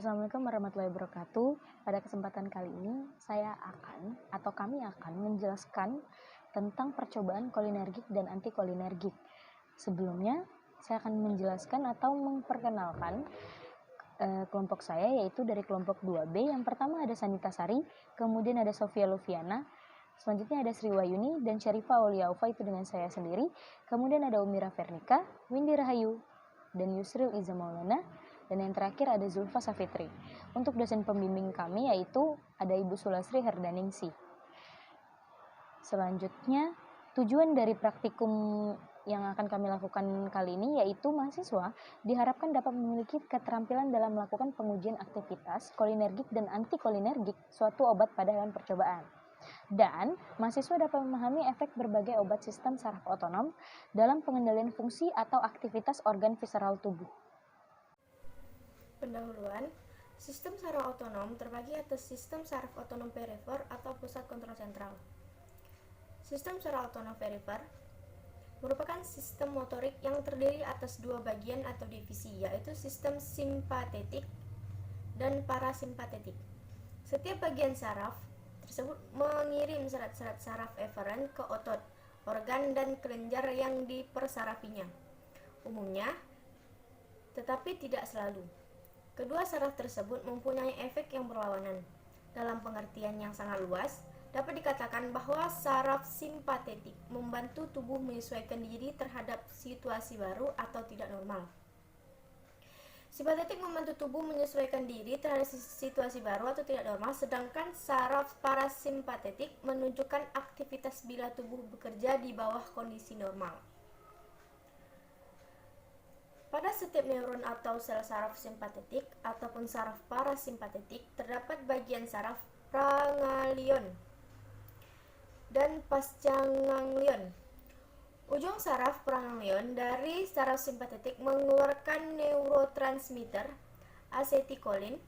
Assalamualaikum warahmatullahi wabarakatuh. Pada kesempatan kali ini kami akan menjelaskan tentang percobaan kolinergik dan anti kolinergik. Sebelumnya, saya akan menjelaskan atau memperkenalkan kelompok saya, yaitu dari kelompok 2B. Yang pertama ada Sanita Sari, kemudian ada Sofia Lufiana, selanjutnya ada Sri Wayuni dan Syarifah Auliaufa, itu dengan saya sendiri. Kemudian ada Umira Vernika, Windy Rahayu, dan Yusril Iza Maulana. Dan yang terakhir ada Zulfa Safitri. Untuk dosen pembimbing kami yaitu ada Ibu Sulasri Herdaningsi. Selanjutnya, tujuan dari praktikum yang akan kami lakukan kali ini yaitu mahasiswa diharapkan dapat memiliki keterampilan dalam melakukan pengujian aktivitas kolinergik dan anti kolinergik suatu obat pada hewan percobaan. Dan mahasiswa dapat memahami efek berbagai obat sistem saraf otonom dalam pengendalian fungsi atau aktivitas organ visceral tubuh. Pendahuluan, sistem saraf otonom terbagi atas sistem saraf otonom perifer atau pusat kontrol sentral. Sistem saraf otonom perifer merupakan sistem motorik yang terdiri atas dua bagian atau divisi, yaitu sistem simpatetik dan parasimpatetik. Setiap bagian saraf tersebut mengirim serat-serat saraf eferen ke otot, organ, dan kelenjar yang dipersarafinya. Umumnya, tetapi tidak selalu. Kedua saraf tersebut mempunyai efek yang berlawanan. Dalam pengertian yang sangat luas, dapat dikatakan bahwa saraf simpatetik membantu tubuh menyesuaikan diri terhadap situasi baru atau tidak normal. Simpatetik membantu tubuh menyesuaikan diri terhadap situasi baru atau tidak normal, sedangkan saraf parasimpatetik menunjukkan aktivitas bila tubuh bekerja di bawah kondisi normal. Pada setiap neuron atau sel saraf simpatetik ataupun saraf parasimpatetik terdapat bagian saraf pranganglion dan pascaganglion. Ujung saraf pranganglion dari saraf simpatetik mengeluarkan neurotransmitter asetilkolin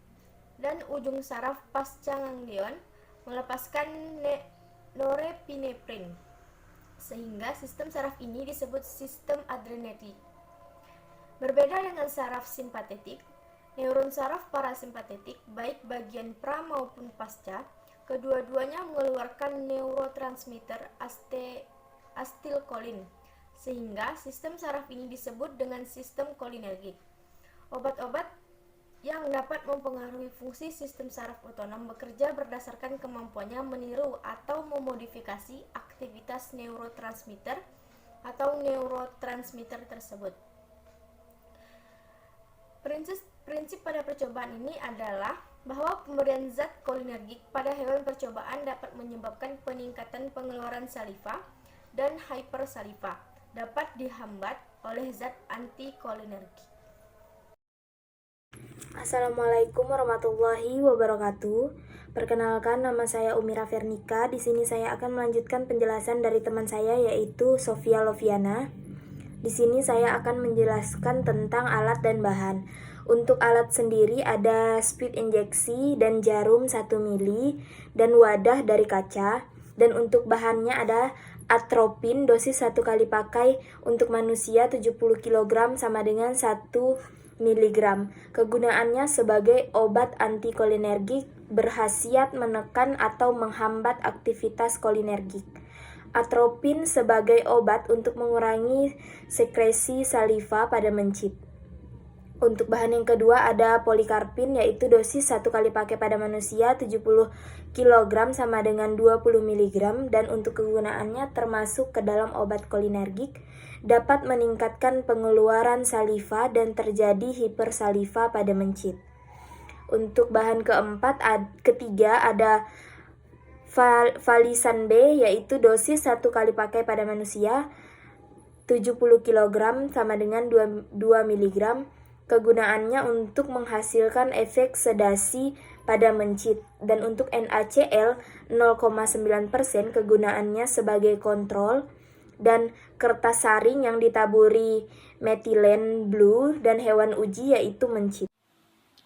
dan ujung saraf pascaganglion melepaskan norepinefrin, sehingga sistem saraf ini disebut sistem adrenergik. Berbeda dengan saraf simpatetik, neuron saraf parasimpatetik, baik bagian pra maupun pasca, kedua-duanya mengeluarkan neurotransmitter asetilkolin, sehingga sistem saraf ini disebut dengan sistem kolinergik. Obat-obat yang dapat mempengaruhi fungsi sistem saraf otonom bekerja berdasarkan kemampuannya meniru atau memodifikasi aktivitas neurotransmitter atau neurotransmitter tersebut. Prinsip pada percobaan ini adalah bahwa pemberian zat kolinergik pada hewan percobaan dapat menyebabkan peningkatan pengeluaran saliva dan hypersaliva, dapat dihambat oleh zat antikolinergik. Assalamualaikum warahmatullahi wabarakatuh. Perkenalkan, nama saya Umira Vernika. Di sini saya akan melanjutkan penjelasan dari teman saya yaitu Sofia Loviana. Di sini saya akan menjelaskan tentang alat dan bahan. Untuk alat sendiri ada speed injeksi dan jarum 1 mili dan wadah dari kaca. Dan untuk bahannya ada atropin dosis 1 kali pakai untuk manusia 70 kg sama dengan 1 mg. Kegunaannya sebagai obat antikolinergik berkhasiat menekan atau menghambat aktivitas kolinergik. Atropin sebagai obat untuk mengurangi sekresi saliva pada mencit. Untuk bahan yang kedua ada polikarpin, yaitu dosis 1 kali pakai pada manusia 70 kg sama dengan 20 mg, dan untuk kegunaannya termasuk ke dalam obat kolinergik, dapat meningkatkan pengeluaran saliva dan terjadi hipersaliva pada mencit. Untuk bahan ketiga ada Valisan B, yaitu dosis 1 kali pakai pada manusia 70 kg sama dengan 2 mg. Kegunaannya untuk menghasilkan efek sedasi pada mencit. Dan untuk NaCl 0,9%, kegunaannya sebagai kontrol. Dan kertas saring yang ditaburi metilen blue dan hewan uji yaitu mencit.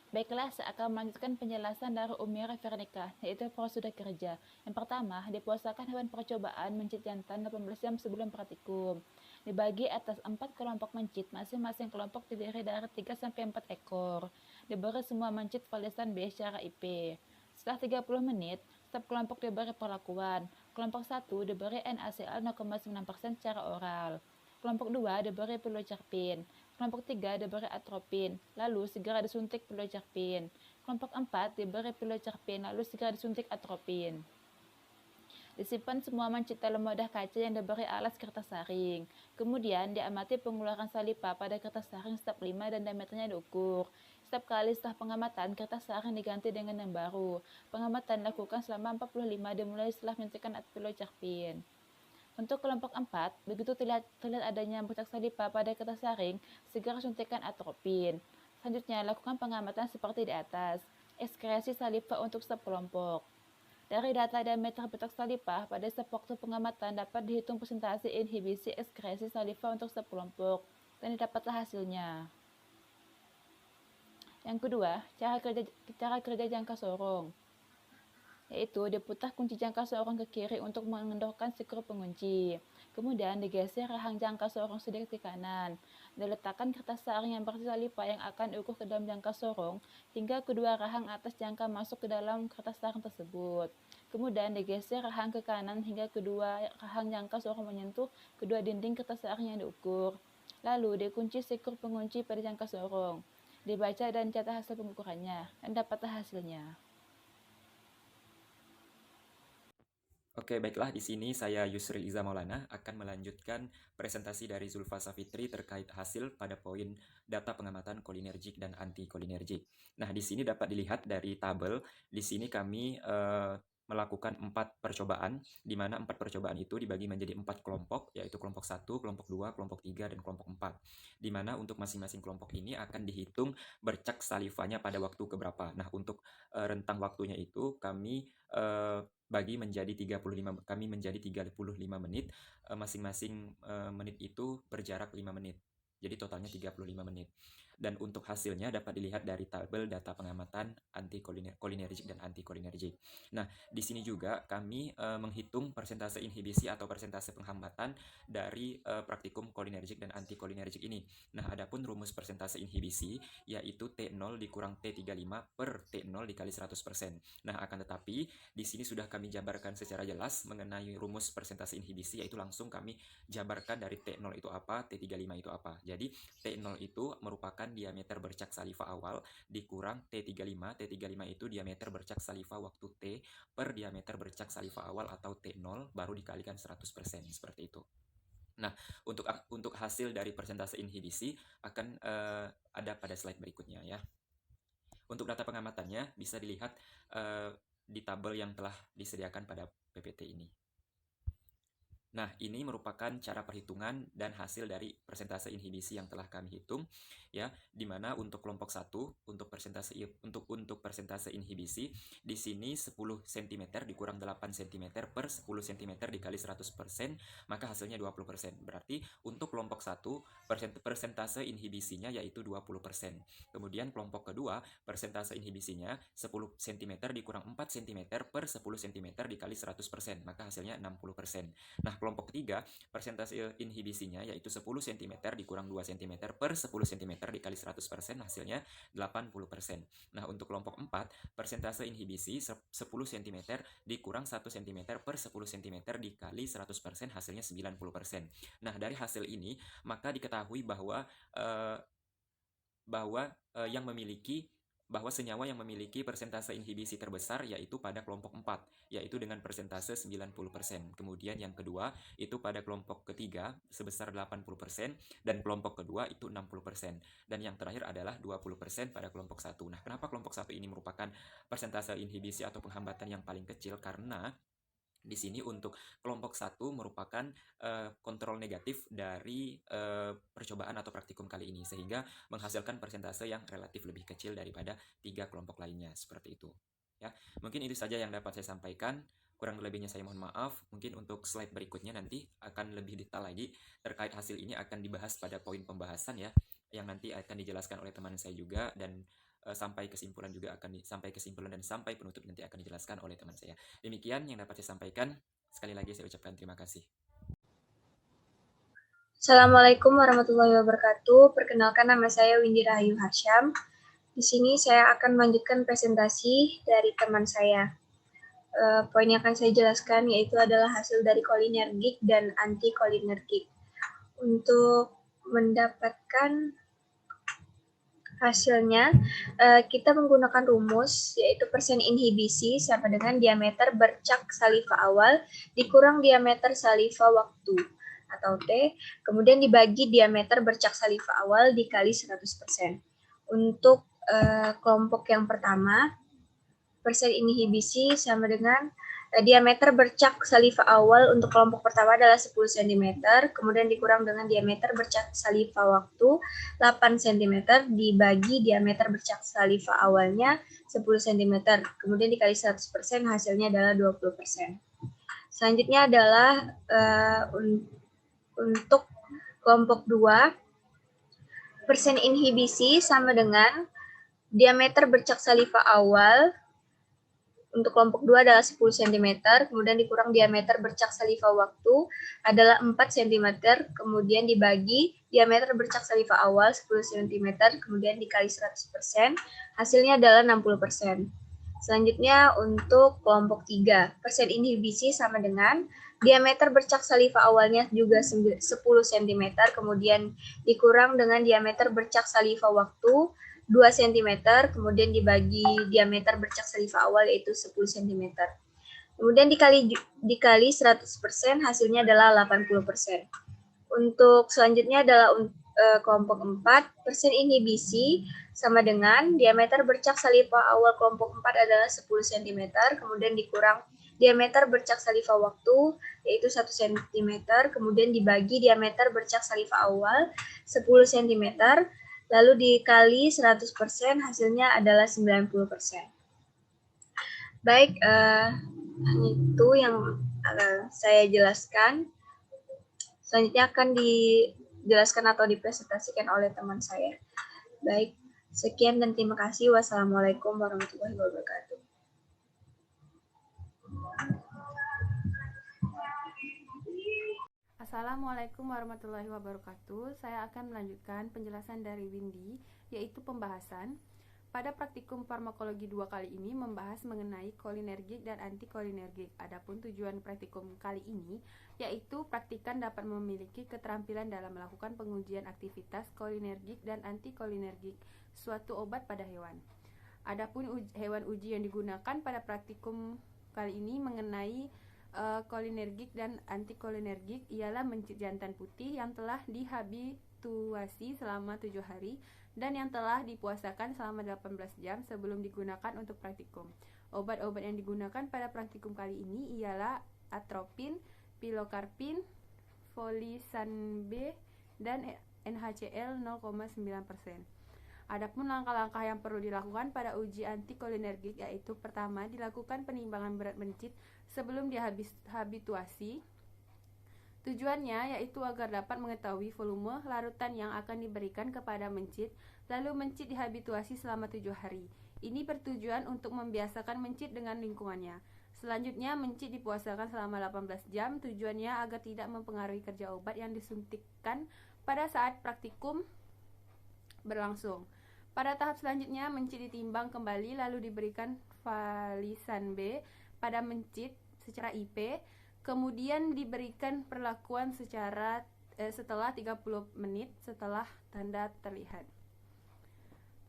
Baiklah, saya akan melanjutkan penjelasan dari Umira Vernika, yaitu prosedur kerja. Yang pertama, dipuasakan hewan percobaan mencit jantan 18 jam sebelum praktikum. Dibagi atas 4 kelompok mencit, masing-masing kelompok terdiri dari 3-4 ekor. diberi semua mencit valisan B secara IP. Setelah 30 menit, setiap kelompok diberi perlakuan. Kelompok 1 diberi NaCl 0,9% secara oral. Kelompok 2 diberi pilocarpin. Kelompok 3 diberi atropin, lalu segera disuntik pilocarpin. Kelompok 4 diberi pilocarpin, lalu segera disuntik atropin. Disimpan semua mencit dalam wadah kaca yang diberi alas kertas saring. Kemudian diamati pengeluaran saliva pada kertas saring step 5 dan diameternya diukur. Setiap kali setelah pengamatan, kertas saring diganti dengan yang baru. Pengamatan dilakukan selama 45 dimulai setelah menyuntikkan pilocarpin. Untuk kelompok 4, begitu terlihat adanya bercak saliva pada kertas saring, segera suntikan atropin. Selanjutnya, lakukan pengamatan seperti di atas. Ekskresi saliva untuk setiap kelompok. Dari data diameter bercak saliva pada setiap waktu pengamatan dapat dihitung persentase inhibisi ekskresi saliva untuk setiap kelompok, dan didapatlah hasilnya. Yang kedua, cara kerja jangka sorong, yaitu diputar kunci jangka sorong ke kiri untuk mengendorkan sikur pengunci. Kemudian digeser rahang jangka sorong sedikit ke kanan. Diletakkan kertas saring yang berisi saliva yang akan diukur ke dalam jangka sorong hingga kedua rahang atas jangka masuk ke dalam kertas saring tersebut. Kemudian digeser rahang ke kanan hingga kedua rahang jangka sorong menyentuh kedua dinding kertas saring yang diukur. Lalu dikunci sikur pengunci pada jangka sorong. Dibaca dan catat hasil pengukurannya, dan dapatlah hasilnya. Oke, baiklah, di sini saya Yusril Iza Maulana akan melanjutkan presentasi dari Zulfa Safitri terkait hasil pada poin data pengamatan kolinergik dan anti kolinergik. Nah, di sini dapat dilihat dari tabel, di sini kami melakukan 4 percobaan, di mana 4 percobaan itu dibagi menjadi 4 kelompok, yaitu kelompok 1, kelompok 2, kelompok 3, dan kelompok 4. Di mana untuk masing-masing kelompok ini akan dihitung bercak salivanya pada waktu keberapa. Nah, untuk rentang waktunya itu kami bagi menjadi 35 menit, masing-masing menit itu berjarak 5 menit. Jadi totalnya 35 menit. Dan untuk hasilnya dapat dilihat dari tabel data pengamatan anti kolinergik dan anti kolinergik. Nah, di sini juga kami menghitung persentase inhibisi atau persentase penghambatan dari praktikum kolinergik dan anti kolinergik ini. Nah, adapun rumus persentase inhibisi yaitu T0 dikurang T35 per T0 dikali 100%. Nah, akan tetapi di sini sudah kami jabarkan secara jelas mengenai rumus persentase inhibisi, yaitu langsung kami jabarkan dari T0 itu apa, T35 itu apa. Jadi T0 itu merupakan diameter bercak saliva awal dikurang T35. T35 itu diameter bercak saliva waktu T per diameter bercak saliva awal atau T0 baru dikalikan 100%, seperti itu. Nah, untuk hasil dari persentase inhibisi akan ada pada slide berikutnya ya. Untuk data pengamatannya bisa dilihat di tabel yang telah disediakan pada PPT ini. Nah, ini merupakan cara perhitungan dan hasil dari persentase inhibisi yang telah kami hitung ya, di mana untuk kelompok 1 untuk persentase inhibisi di sini 10 cm dikurang 8 cm per 10 cm dikali 100%, maka hasilnya 20%. Berarti untuk kelompok 1 persentase inhibisinya yaitu 20%. Kemudian kelompok kedua persentase inhibisinya 10 cm dikurang 4 cm per 10 cm dikali 100%, maka hasilnya 60%. Nah, kelompok ketiga, persentase inhibisinya yaitu 10 cm dikurang 2 cm per 10 cm dikali 100%, hasilnya 80%. Nah, untuk kelompok 4, persentase inhibisi 10 cm dikurang 1 cm per 10 cm dikali 100%, hasilnya 90%. Nah, dari hasil ini, maka diketahui bahwa senyawa yang memiliki persentase inhibisi terbesar yaitu pada kelompok 4, yaitu dengan persentase 90%. Kemudian yang kedua itu pada kelompok ketiga sebesar 80% dan kelompok kedua itu 60%. Dan yang terakhir adalah 20% pada kelompok 1. Nah, kenapa kelompok 1 ini merupakan persentase inhibisi atau penghambatan yang paling kecil? Karena di sini untuk kelompok 1 merupakan kontrol negatif dari percobaan atau praktikum kali ini, sehingga menghasilkan persentase yang relatif lebih kecil daripada 3 kelompok lainnya, seperti itu. Ya, mungkin itu saja yang dapat saya sampaikan. Kurang lebihnya saya mohon maaf. Mungkin untuk slide berikutnya nanti akan lebih detail lagi terkait hasil ini, akan dibahas pada poin pembahasan ya, yang nanti akan dijelaskan oleh teman saya juga, dan sampai kesimpulan dan sampai penutup nanti akan dijelaskan oleh teman saya. Demikian yang dapat saya sampaikan. Sekali lagi saya ucapkan terima kasih. Assalamualaikum warahmatullahi wabarakatuh. Perkenalkan, nama saya Windy Rahayu Hasyam. Di sini saya akan melanjutkan presentasi dari teman saya. Poin yang akan saya jelaskan yaitu adalah hasil dari kolinergik dan anti kolinergik. Untuk mendapatkan hasilnya, kita menggunakan rumus yaitu persen inhibisi sama dengan diameter bercak saliva awal dikurang diameter saliva waktu atau T, kemudian dibagi diameter bercak saliva awal dikali 100%. Untuk kelompok yang pertama, persen inhibisi sama dengan diameter bercak saliva awal untuk kelompok pertama adalah 10 cm, kemudian dikurang dengan diameter bercak saliva waktu 8 cm, dibagi diameter bercak saliva awalnya 10 cm, kemudian dikali 100%, hasilnya adalah 20%. Selanjutnya adalah untuk kelompok 2, persen inhibisi sama dengan diameter bercak saliva awal untuk kelompok 2 adalah 10 cm, kemudian dikurang diameter bercak saliva waktu adalah 4 cm, kemudian dibagi diameter bercak saliva awal 10 cm, kemudian dikali 100%, hasilnya adalah 60%. Selanjutnya untuk kelompok 3, persen inhibisi sama dengan diameter bercak saliva awalnya juga 10 cm, kemudian dikurang dengan diameter bercak saliva waktu 2 cm, kemudian dibagi diameter bercak saliva awal yaitu 10 cm. Kemudian dikali 100%, hasilnya adalah 80%. Untuk selanjutnya adalah kelompok 4, persen inhibisi sama dengan diameter bercak saliva awal kelompok 4 adalah 10 cm, kemudian dikurang diameter bercak saliva waktu yaitu 1 cm, kemudian dibagi diameter bercak saliva awal 10 cm, lalu dikali 100%, hasilnya adalah 90%. Baik, itu yang saya jelaskan. Selanjutnya akan dijelaskan atau dipresentasikan oleh teman saya. Baik, sekian dan terima kasih. Wassalamualaikum warahmatullahi wabarakatuh. Assalamualaikum warahmatullahi wabarakatuh. Saya akan melanjutkan penjelasan dari Windy, yaitu pembahasan. Pada praktikum farmakologi 2 kali ini membahas mengenai kolinergik dan antikolinergik. Adapun tujuan praktikum kali ini yaitu praktikan dapat memiliki keterampilan dalam melakukan pengujian aktivitas kolinergik dan antikolinergik suatu obat pada hewan. Adapun hewan uji yang digunakan pada praktikum kali ini mengenai kolinergik dan antikolinergik ialah mencit jantan putih yang telah dihabituasi selama 7 hari dan yang telah dipuasakan selama 18 jam sebelum digunakan untuk praktikum. Obat-obat yang digunakan pada praktikum kali ini ialah atropin, pilokarpin, folisan B, dan NaCl 0,9%. Adapun langkah-langkah yang perlu dilakukan pada uji antikolinergik yaitu pertama, dilakukan penimbangan berat mencit sebelum dihabituasi. Tujuannya yaitu agar dapat mengetahui volume larutan yang akan diberikan kepada mencit, lalu mencit dihabituasi selama 7 hari. Ini bertujuan untuk membiasakan mencit dengan lingkungannya. Selanjutnya, mencit dipuasakan selama 18 jam, tujuannya agar tidak mempengaruhi kerja obat yang disuntikkan pada saat praktikum berlangsung. Pada tahap selanjutnya, mencit ditimbang kembali lalu diberikan falisan B pada mencit secara IP, kemudian diberikan perlakuan setelah 30 menit setelah tanda terlihat.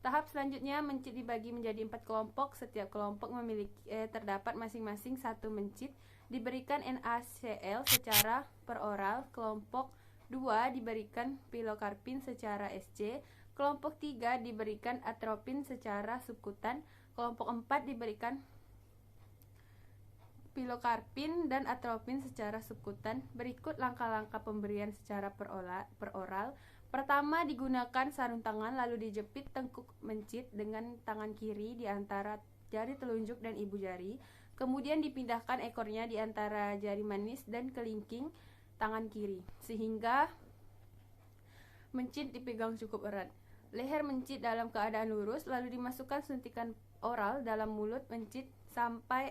Tahap selanjutnya, mencit dibagi menjadi 4 kelompok. Setiap kelompok memiliki terdapat masing-masing 1 mencit. Diberikan NaCl secara peroral. Kelompok 2 diberikan pilokarpin secara SC. Kelompok 3 diberikan atropin secara subkutan. Kelompok 4 diberikan pilokarpin dan atropin secara subkutan. Berikut langkah-langkah pemberian secara peroral. Pertama, digunakan sarung tangan lalu dijepit tengkuk mencit dengan tangan kiri di antara jari telunjuk dan ibu jari. Kemudian dipindahkan ekornya di antara jari manis dan kelingking tangan kiri sehingga mencit dipegang cukup erat. Leher mencit dalam keadaan lurus lalu dimasukkan suntikan oral dalam mulut mencit sampai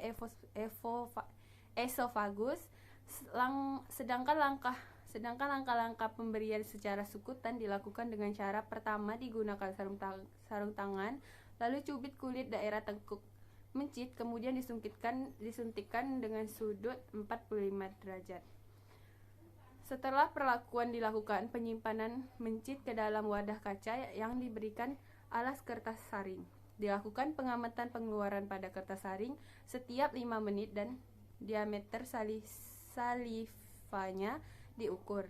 esofagus. Sedangkan langkah-langkah pemberian secara subkutan dilakukan dengan cara pertama digunakan sarung tangan, lalu cubit kulit daerah tengkuk mencit, kemudian disuntikkan dengan sudut 45 derajat. Setelah perlakuan dilakukan, penyimpanan mencit ke dalam wadah kaca yang diberikan alas kertas saring. Dilakukan pengamatan pengeluaran pada kertas saring setiap 5 menit dan diameter salivanya diukur.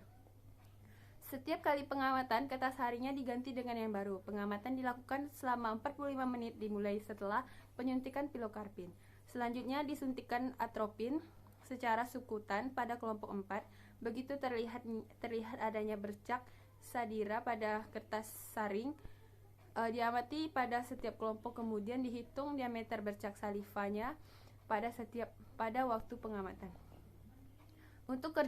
Setiap kali pengamatan, kertas saringnya diganti dengan yang baru. Pengamatan dilakukan selama 45 menit dimulai setelah penyuntikan pilokarpin. Selanjutnya disuntikan atropin secara sukutan pada kelompok 4. Begitu terlihat adanya bercak sadira pada kertas saring, diamati pada setiap kelompok, kemudian dihitung diameter bercak salivanya pada waktu pengamatan. Untuk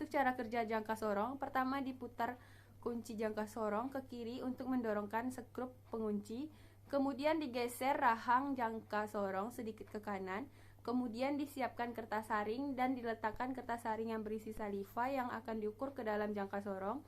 cara kerja jangka sorong, pertama diputar kunci jangka sorong ke kiri untuk mendorongkan skrup pengunci, kemudian digeser rahang jangka sorong sedikit ke kanan, kemudian disiapkan kertas saring dan diletakkan kertas saring yang berisi saliva yang akan diukur ke dalam jangka sorong,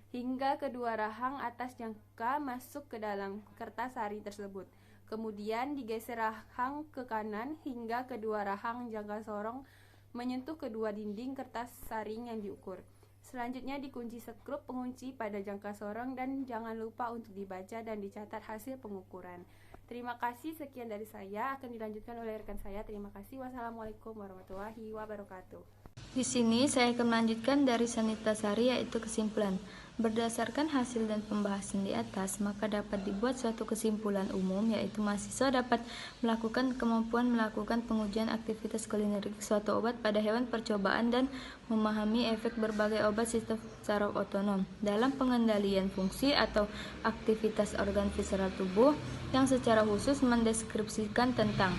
hingga kedua rahang atas jangka masuk ke dalam kertas saring tersebut. Kemudian digeser rahang ke kanan hingga kedua rahang jangka sorong menyentuh kedua dinding kertas saring yang diukur. Selanjutnya dikunci skrup pengunci pada jangka sorong dan jangan lupa untuk dibaca dan dicatat hasil pengukuran. Terima kasih, sekian dari saya, akan dilanjutkan oleh rekan saya. Terima kasih. Wassalamualaikum warahmatullahi wabarakatuh. Di sini saya akan melanjutkan dari Sanita Sari, yaitu kesimpulan. Berdasarkan hasil dan pembahasan di atas, maka dapat dibuat suatu kesimpulan umum, yaitu mahasiswa dapat melakukan kemampuan melakukan pengujian aktivitas kolinergik suatu obat pada hewan percobaan dan memahami efek berbagai obat sistem saraf otonom dalam pengendalian fungsi atau aktivitas organ visceral tubuh yang secara khusus mendeskripsikan tentang: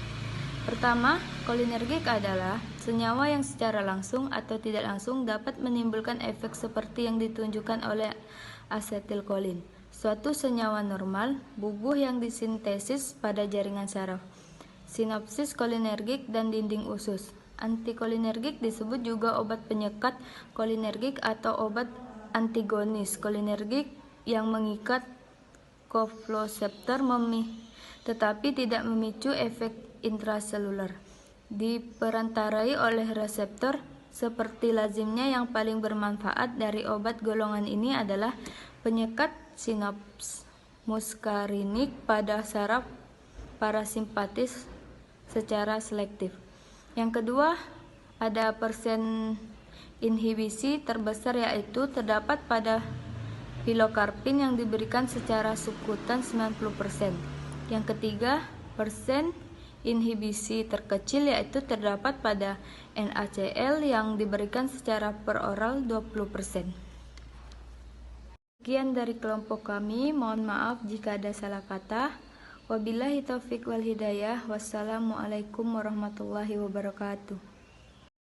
pertama, kolinergik adalah senyawa yang secara langsung atau tidak langsung dapat menimbulkan efek seperti yang ditunjukkan oleh asetilkolin, suatu senyawa normal bubuh yang disintesis pada jaringan saraf. Sinopsis kolinergik dan dinding usus. Antikolinergik disebut juga obat penyekat kolinergik atau obat antagonis kolinergik yang mengikat kofloseptor tetapi tidak memicu efek intraseluler. Diperantarai oleh reseptor. Seperti lazimnya, yang paling bermanfaat dari obat golongan ini adalah penyekat sinaps muskarinik pada saraf parasimpatis secara selektif. Yang kedua, ada persen inhibisi terbesar, yaitu terdapat pada pilokarpin yang diberikan secara sukutan 90%. Yang ketiga, persen inhibisi terkecil, yaitu terdapat pada NaCl yang diberikan secara peroral 20%. Sekian dari kelompok kami, mohon maaf jika ada salah kata. Wabillahi taufiq wal hidayah. Wassalamualaikum warahmatullahi wabarakatuh.